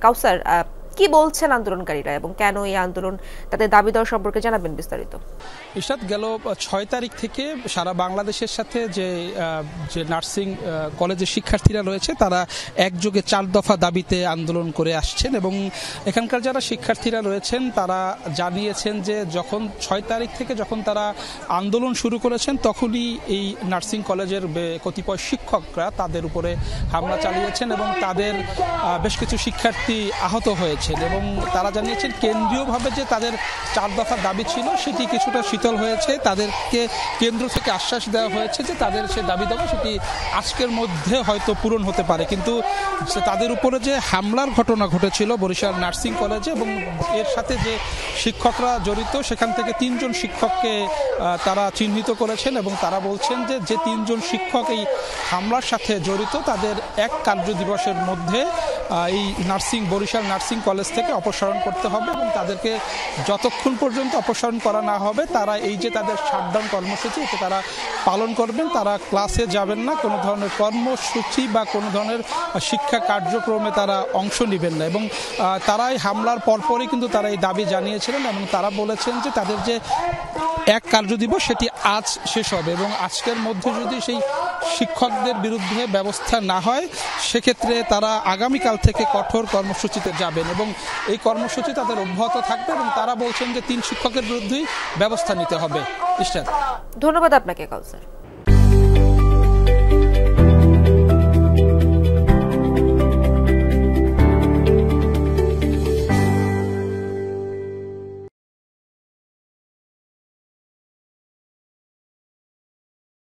কাউসার, কি বলছেন আন্দোলনকারীরা এবং কেন এই আন্দোলন, তাদের দাবি দেওয়া সম্পর্কে জানাবেন বিস্তারিত। ইশরাত, গেল 6 তারিখ থেকে সারা বাংলাদেশের সাথে যে নার্সিং কলেজের শিক্ষার্থীরা রয়েছে তারা একযোগে 4 দফা দাবিতে আন্দোলন করে আসছেন এবং এখানকার যারা শিক্ষার্থীরা রয়েছেন তারা জানিয়েছেন যে যখন 6 তারিখ থেকে যখন তারা আন্দোলন শুরু করেছেন তখনই এই নার্সিং কলেজের কতিপয় শিক্ষকরা তাদের উপরে হামলা চালিয়েছেন এবং তাদের বেশ কিছু শিক্ষার্থী আহত হয়েছে এবং তারা জানিয়েছেন কেন্দ্রীয়ভাবে যে তাদের 4 দফা দাবি ছিল সেটি কিছুটা শীতল হয়েছে। তাদেরকে কেন্দ্র থেকে আশ্বাস দেওয়া হয়েছে যে তাদের সে দাবি দেওয়া সেটি আজকের মধ্যে হয়তো পূরণ হতে পারে, কিন্তু তাদের উপরে যে হামলার ঘটনা ঘটেছিল বরিশাল নার্সিং কলেজে এবং এর সাথে যে শিক্ষকরা জড়িত সেখান থেকে 3 জন শিক্ষককে তারা চিহ্নিত করেছেন এবং তারা বলছেন যে 3 জন শিক্ষক এই হামলার সাথে জড়িত তাদের 1 কার্য দিবসের মধ্যে এই বরিশাল নার্সিং কলেজ থেকে অপসারণ করতে হবে এবং তাদেরকে যতক্ষণ পর্যন্ত অপসারণ করা না হবে তারা এই যে তাদের শাটডাউন কর্মসূচি এতে তারা পালন করবেন। তারা ক্লাসে যাবেন না, কোনো ধরনের কর্মসূচি বা কোনো ধরনের শিক্ষা কার্যক্রমে তারা অংশ নেবেন না এবং তারা এই হামলার পরপরই কিন্তু তারা এই দাবি জানিয়েছিলেন এবং তারা বলেছেন যে তাদের যে 1 কার্য দিবস সেটি আজ শেষ হবে এবং আজকের মধ্যে যদি সেই শিক্ষকদের বিরুদ্ধে ব্যবস্থা না হয় সেক্ষেত্রে তারা আগামীকাল থেকে কঠোর কর্মসূচিতে যাবেন এবং এই কর্মসূচি তাদের অব্যাহত থাকবে এবং তারা বলছেন যে 3 শিক্ষকের বিরুদ্ধেই ব্যবস্থা নিতে হবে। ধন্যবাদ আপনাকে কাউসার।